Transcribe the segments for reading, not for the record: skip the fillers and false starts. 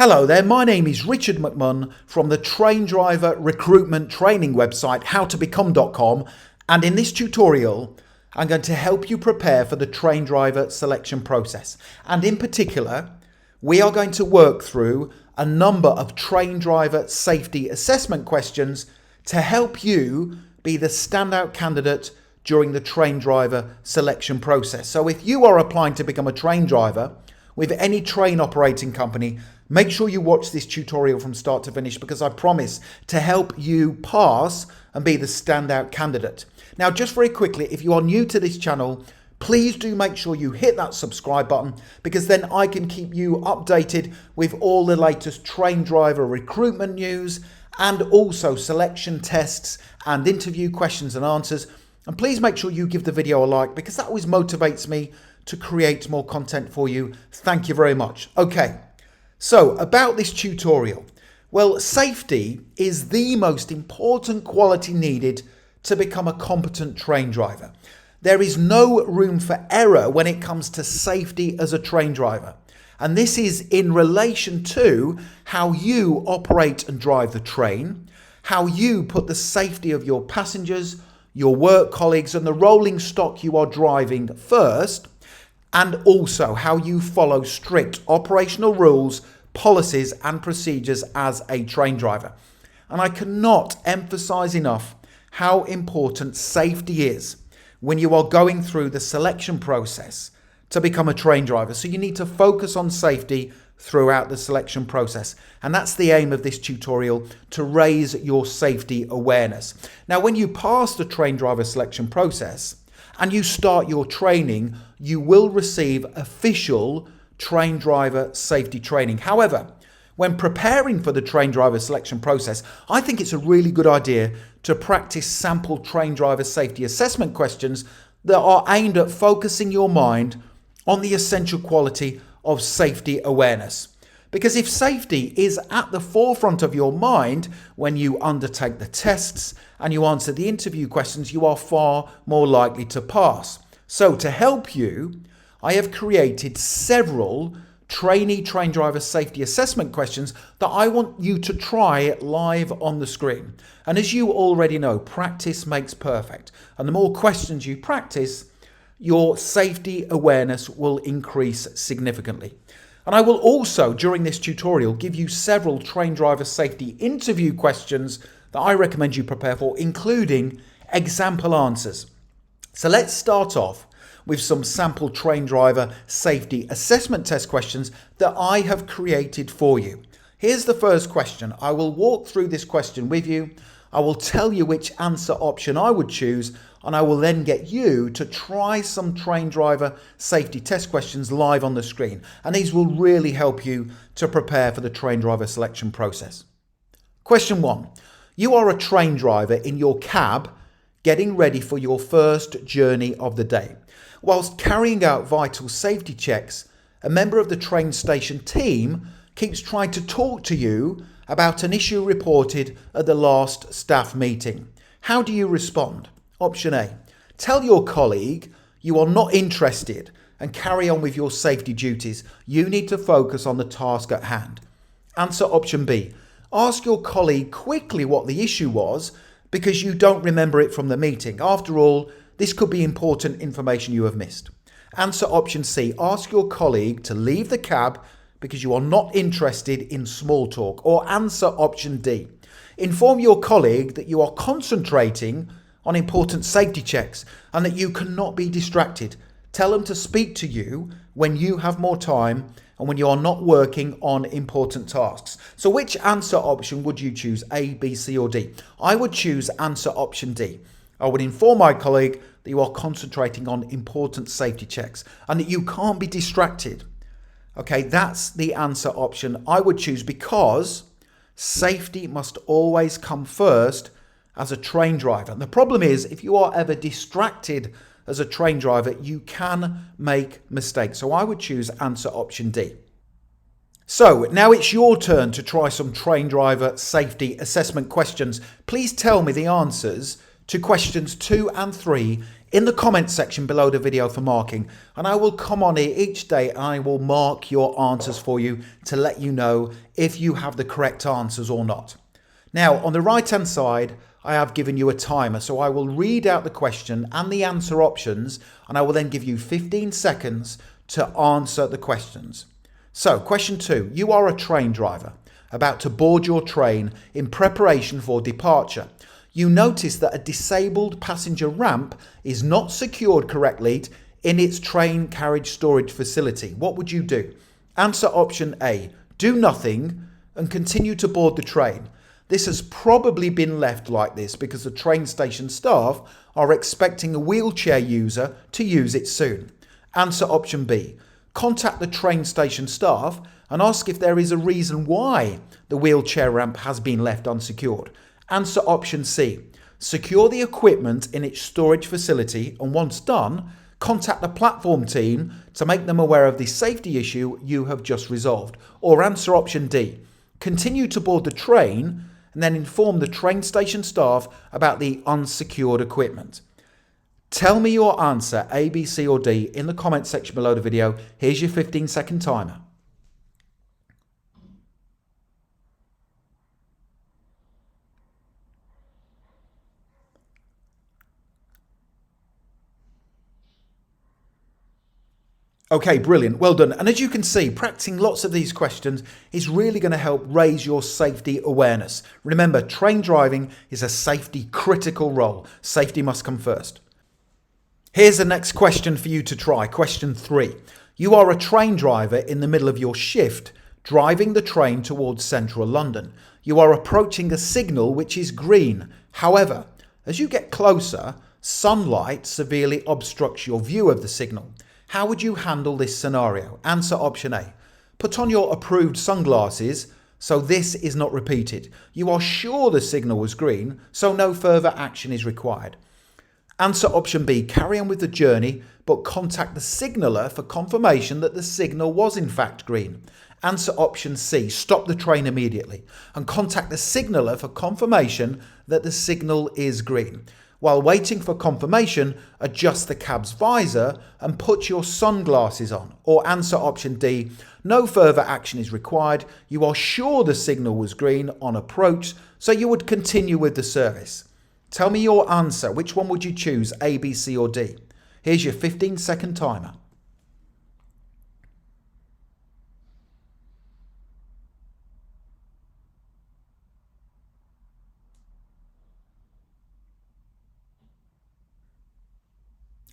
Hello there, my name is Richard McMunn from the Train Driver recruitment training website howtobecome.com, and in this tutorial I'm going to help you prepare for the train driver selection process. And in particular, we are going to work through a number of train driver safety assessment questions to help you be the standout candidate during the train driver selection process. So if you are applying to become a train driver with any train operating company, make sure you watch this tutorial from start to finish, because I promise to help you pass and be the standout candidate. Now, just very quickly, if you are new to this channel, please do make sure you hit that subscribe button, because then I can keep you updated with all the latest train driver recruitment news and also selection tests and interview questions and answers. And please make sure you give the video a like, because that always motivates me to create more content for you. Thank you very much. Okay, so about this tutorial. Well, safety is the most important quality needed to become a competent train driver. There is no room for error when it comes to safety as a train driver. And this is in relation to how you operate and drive the train, how you put the safety of your passengers, your work colleagues and the rolling stock you are driving first, and also how you follow strict operational rules, policies and procedures as a train driver. And I cannot emphasize enough how important safety is when you are going through the selection process to become a train driver. So you need to focus on safety throughout the selection process. And that's the aim of this tutorial, to raise your safety awareness. Now, when you pass the train driver selection process and you start your training, you will receive official train driver safety training. However, when preparing for the train driver selection process, I think it's a really good idea to practice sample train driver safety assessment questions that are aimed at focusing your mind on the essential quality of safety awareness. Because if safety is at the forefront of your mind when you undertake the tests and you answer the interview questions, you are far more likely to pass. So to help you, I have created several trainee train driver safety assessment questions that I want you to try live on the screen. And as you already know, practice makes perfect. And the more questions you practice, your safety awareness will increase significantly. And I will also, during this tutorial, give you several train driver safety interview questions that I recommend you prepare for, including example answers. So let's start off with some sample train driver safety assessment test questions that I have created for you. Here's the first question. I will walk through this question with you. I will tell you which answer option I would choose, and I will then get you to try some train driver safety test questions live on the screen. And these will really help you to prepare for the train driver selection process. Question 1. You are a train driver in your cab getting ready for your first journey of the day. Whilst carrying out vital safety checks, a member of the train station team keeps trying to talk to you about an issue reported at the last staff meeting. How do you respond? Option A. Tell your colleague you are not interested and carry on with your safety duties. You need to focus on the task at hand. Answer option B. Ask your colleague quickly what the issue was because you don't remember it from the meeting. After all, this could be important information you have missed. Answer option C. Ask your colleague to leave the cab because you are not interested in small talk. Or answer option D. Inform your colleague that you are concentrating on important safety checks and that you cannot be distracted. Tell them to speak to you when you have more time and when you are not working on important tasks. So which answer option would you choose? A, B, C or D? I would choose answer option D. I would inform my colleague that you are concentrating on important safety checks and that you can't be distracted. Okay, that's the answer option I would choose, because safety must always come first as a train driver. And the problem is, if you are ever distracted as a train driver, you can make mistakes. So I would choose answer option D. So now it's your turn to try some train driver safety assessment questions. Please tell me the answers to questions 2 and 3 in the comment section below the video for marking, and I will come on here each day and I will mark your answers for you to let you know if you have the correct answers or not. Now, on the right hand side, I have given you a timer, so I will read out the question and the answer options, and I will then give you 15 seconds to answer the questions. So, question 2, you are a train driver about to board your train in preparation for departure. You notice that a disabled passenger ramp is not secured correctly in its train carriage storage facility. What would you do? Answer option A, do nothing and continue to board the train. This has probably been left like this because the train station staff are expecting a wheelchair user to use it soon. Answer option B, contact the train station staff and ask if there is a reason why the wheelchair ramp has been left unsecured. Answer option C, secure the equipment in its storage facility, and once done, contact the platform team to make them aware of the safety issue you have just resolved. Or answer option D, continue to board the train and then inform the train station staff about the unsecured equipment. Tell me your answer, A, B, C or D, in the comment section below the video. Here's your 15-second timer. Okay, brilliant. Well done. And as you can see, practicing lots of these questions is really going to help raise your safety awareness. Remember, train driving is a safety critical role. Safety must come first. Here's the next question for you to try. Question 3. You are a train driver in the middle of your shift, driving the train towards central London. You are approaching a signal which is green. However, as you get closer, sunlight severely obstructs your view of the signal. How would you handle this scenario? Answer option A. Put on your approved sunglasses so this is not repeated. You are sure the signal was green, so no further action is required. Answer option B. Carry on with the journey, but contact the signaller for confirmation that the signal was in fact green. Answer option C. Stop the train immediately and contact the signaller for confirmation that the signal is green. While waiting for confirmation, adjust the cab's visor and put your sunglasses on. Or answer option D, no further action is required. You are sure the signal was green on approach, so you would continue with the service. Tell me your answer. Which one would you choose, A, B, C or D? Here's your 15-second timer.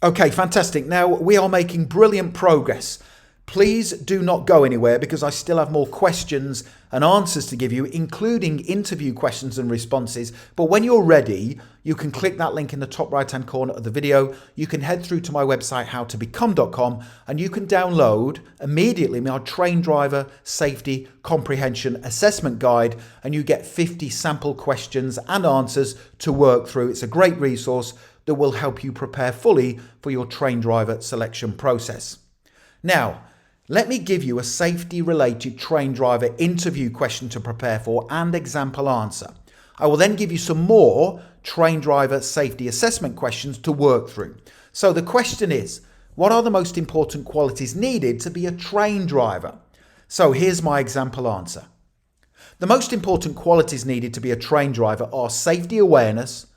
Okay, fantastic. Now we are making brilliant progress. Please do not go anywhere because I still have more questions and answers to give you, including interview questions and responses. But when you're ready, you can click that link in the top right-hand corner of the video. You can head through to my website, howtobecome.com, and you can download immediately my Train Driver Safety Comprehension Assessment Guide, and you get 50 sample questions and answers to work through. It's a great resource that will help you prepare fully for your train driver selection process. Now, let me give you a safety-related train driver interview question to prepare for and example answer. I will then give you some more train driver safety assessment questions to work through. So the question is, what are the most important qualities needed to be a train driver? So here's my example answer. The most important qualities needed to be a train driver are safety awareness,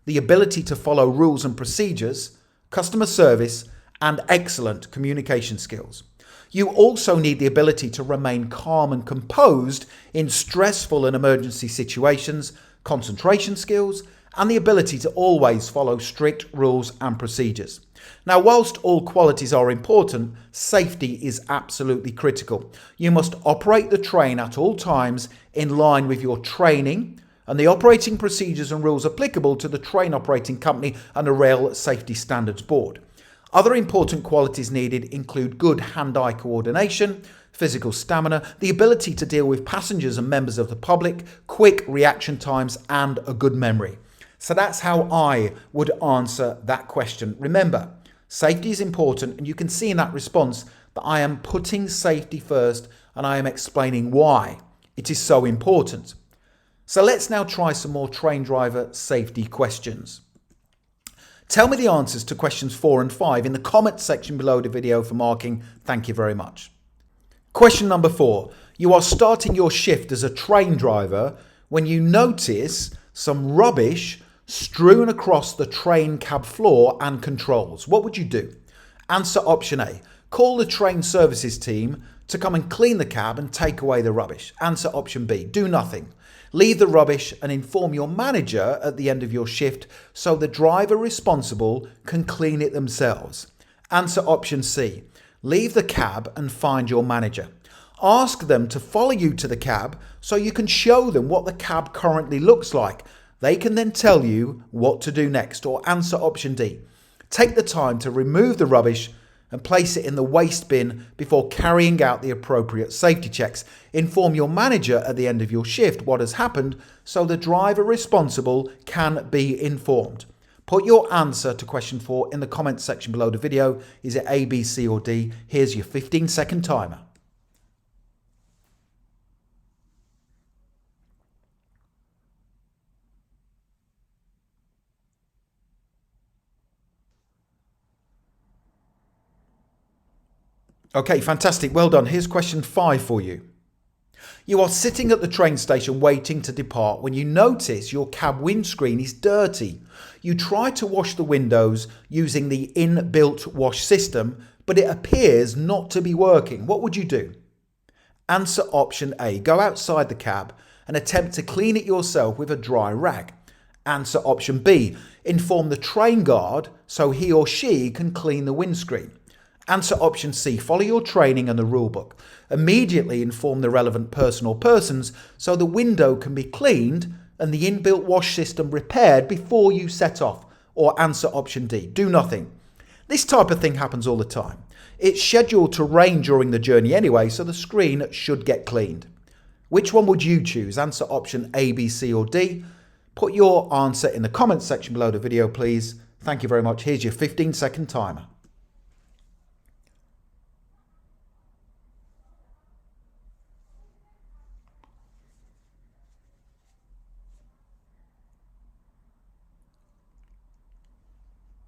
the ability to follow rules and procedures, customer service, and excellent communication skills. You also need the ability to remain calm and composed in stressful and emergency situations, concentration skills, and the ability to always follow strict rules and procedures. Now, whilst all qualities are important, safety is absolutely critical. You must operate the train at all times in line with your training and the operating procedures and rules applicable to the train operating company and the Rail Safety Standards Board. Other important qualities needed include good hand-eye coordination, physical stamina, the ability to deal with passengers and members of the public, quick reaction times, and a good memory. So that's how I would answer that question. Remember, safety is important, and you can see in that response that I am putting safety first and I am explaining why it is so important. So let's now try some more train driver safety questions. Tell me the answers to questions 4 and 5 in the comments section below the video for marking. Thank you very much. Question number 4. You are starting your shift as a train driver when you notice some rubbish strewn across the train cab floor and controls. What would you do? Answer option A. Call the train services team to come and clean the cab and take away the rubbish. Answer option B. Do nothing. Leave the rubbish and inform your manager at the end of your shift so the driver responsible can clean it themselves. Answer option C. Leave the cab and find your manager. Ask them to follow you to the cab so you can show them what the cab currently looks like. They can then tell you what to do next. Or answer option D. Take the time to remove the rubbish and place it in the waste bin before carrying out the appropriate safety checks. Inform your manager at the end of your shift what has happened so the driver responsible can be informed. Put your answer to question 4 in the comments section below the video. Is it A, B, C or D? Here's your 15-second timer. Okay, fantastic. Well done. Here's question 5 for you. You are sitting at the train station waiting to depart when you notice your cab windscreen is dirty. You try to wash the windows using the inbuilt wash system, but it appears not to be working. What would you do? Answer option A. Go outside the cab and attempt to clean it yourself with a dry rag. Answer option B. Inform the train guard so he or she can clean the windscreen. Answer option C. Follow your training and the rulebook. Immediately inform the relevant person or persons so the window can be cleaned and the inbuilt wash system repaired before you set off. Or answer option D. Do nothing. This type of thing happens all the time. It's scheduled to rain during the journey anyway, so the screen should get cleaned. Which one would you choose? Answer option A, B, C or D. Put your answer in the comments section below the video, please. Thank you very much. Here's your 15-second timer.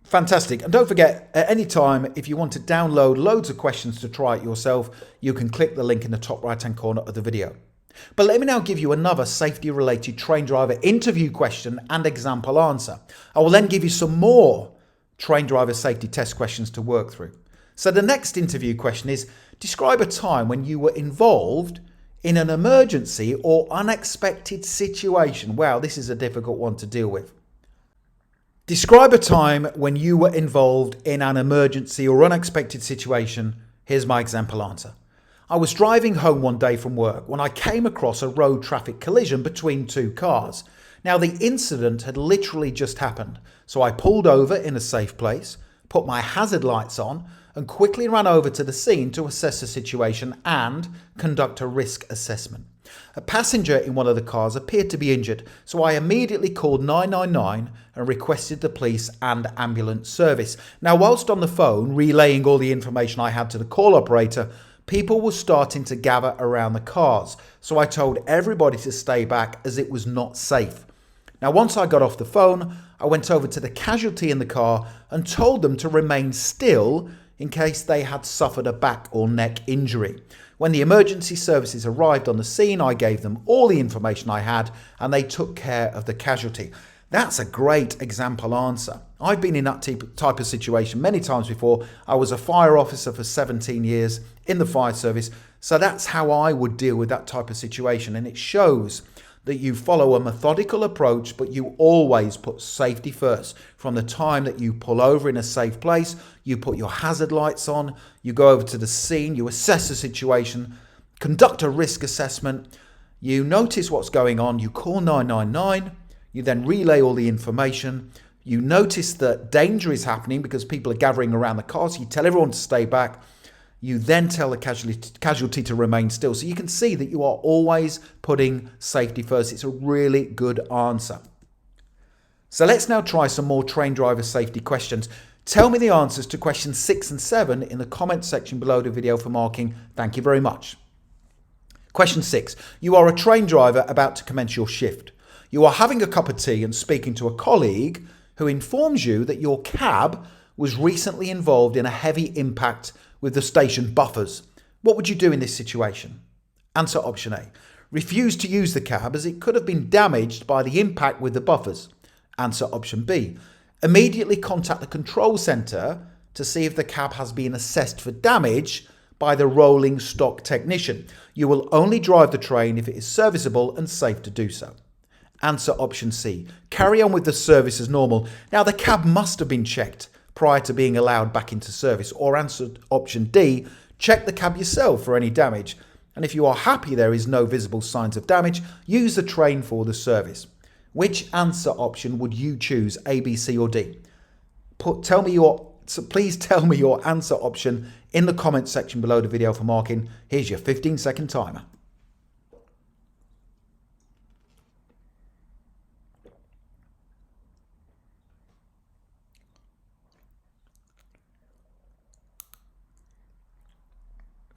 Fantastic. And don't forget, at any time, if you want to download loads of questions to try it yourself, you can click the link in the top right-hand corner of the video. But let me now give you another safety-related train driver interview question and example answer. I will then give you some more train driver safety test questions to work through. So the next interview question is, describe a time when you were involved in an emergency or unexpected situation. Wow, this is a difficult one to deal with. Describe a time when you were involved in an emergency or unexpected situation. Here's my example answer. I was driving home one day from work when I came across a road traffic collision between two cars. Now the incident had literally just happened, so I pulled over in a safe place, put my hazard lights on and quickly ran over to the scene to assess the situation and conduct a risk assessment. A passenger in one of the cars appeared to be injured, so I immediately called 999 and requested the police and ambulance service. Now, whilst on the phone relaying all the information I had to the call operator, people were starting to gather around the cars, so I told everybody to stay back as it was not safe. Now, once I got off the phone, I went over to the casualty in the car and told them to remain still in case they had suffered a back or neck injury. When the emergency services arrived on the scene, I gave them all the information I had and they took care of the casualty. That's a great example answer. I've been in that type of situation many times before. I was a fire officer for 17 years in the fire service, so that's how I would deal with that type of situation. And it shows that you follow a methodical approach, but you always put safety first. From the time that you pull over in a safe place, you put your hazard lights on, you go over to the scene, you assess the situation, conduct a risk assessment, you notice what's going on, you call 999, you then relay all the information, you notice that danger is happening because people are gathering around the car, so you tell everyone to stay back. You then tell the casualty to remain still. So you can see that you are always putting safety first. It's a really good answer. So let's now try some more train driver safety questions. Tell me the answers to questions 6 and 7 in the comments section below the video for marking. Thank you very much. Question 6. You are a train driver about to commence your shift. You are having a cup of tea and speaking to a colleague who informs you that your cab was recently involved in a heavy impact with the station buffers. What would you do in this situation? Answer option A. Refuse to use the cab as it could have been damaged by the impact with the buffers. Answer option B. Immediately contact the control centre to see if the cab has been assessed for damage by the rolling stock technician. You will only drive the train if it is serviceable and safe to do so. Answer option C. Carry on with the service as normal. Now, the cab must have been checked prior to being allowed back into service. Or answer option D. Check the cab yourself for any damage. And if you are happy there is no visible signs of damage, use the train for the service. Which answer option would you choose, A, B, C or D? Please tell me your answer option in the comment section below the video for marking. Here's your 15-second timer.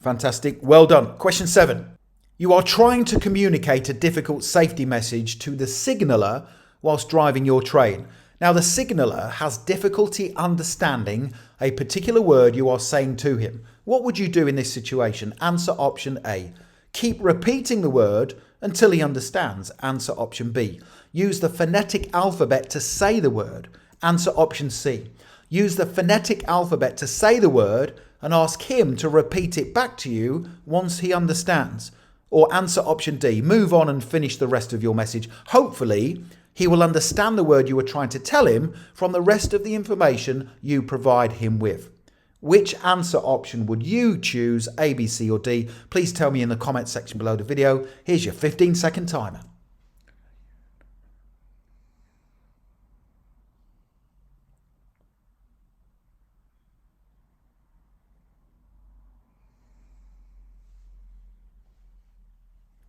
Fantastic. Well done. Question 7. You are trying to communicate a difficult safety message to the signaller whilst driving your train. Now, the signaller has difficulty understanding a particular word you are saying to him. What would you do in this situation? Answer option A. Keep repeating the word until he understands. Answer option B. Use the phonetic alphabet to say the word. Answer option C. Use the phonetic alphabet to say the word and ask him to repeat it back to you once he understands. Or answer option D. Move on and finish the rest of your message. Hopefully, he will understand the word you were trying to tell him from the rest of the information you provide him with. Which answer option would you choose, A, B, C or D? Please tell me in the comment section below the video. Here's your 15-second timer.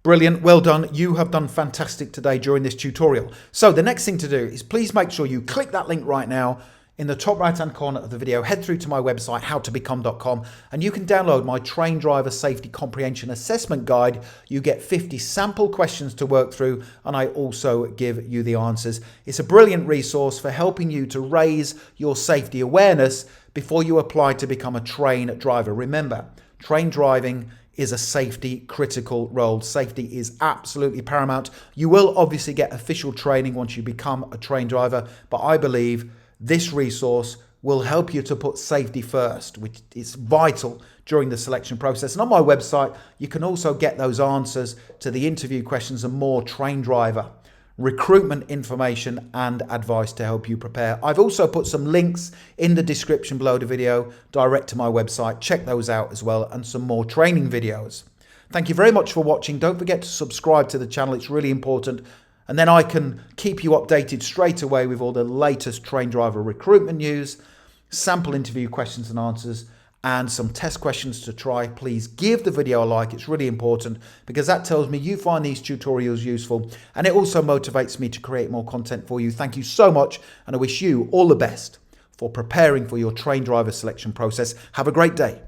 Brilliant, well done. You have done fantastic today during this tutorial. So the next thing to do is please make sure you click that link right now in the top right hand corner of the video. Head through to my website, howtobecome.com, and you can download my Train Driver Safety Comprehension Assessment Guide. You get 50 sample questions to work through, and I also give you the answers. It's a brilliant resource for helping you to raise your safety awareness before you apply to become a train driver. Remember, train driving is a safety critical role. Safety is absolutely paramount. You will obviously get official training once you become a train driver, but I believe this resource will help you to put safety first, which is vital during the selection process. And on my website, you can also get those answers to the interview questions and more train driver recruitment information and advice to help you prepare. I've also put some links in the description below the video direct to my website. Check those out as well, and some more training videos. Thank you very much for watching. Don't forget to subscribe to the channel. It's really important. And then I can keep you updated straight away with all the latest train driver recruitment news, sample interview questions and answers, and some test questions to try. Please give the video a like. It's really important because that tells me you find these tutorials useful, and it also motivates me to create more content for you. Thank you so much, and I wish you all the best for preparing for your train driver selection process. Have a great day.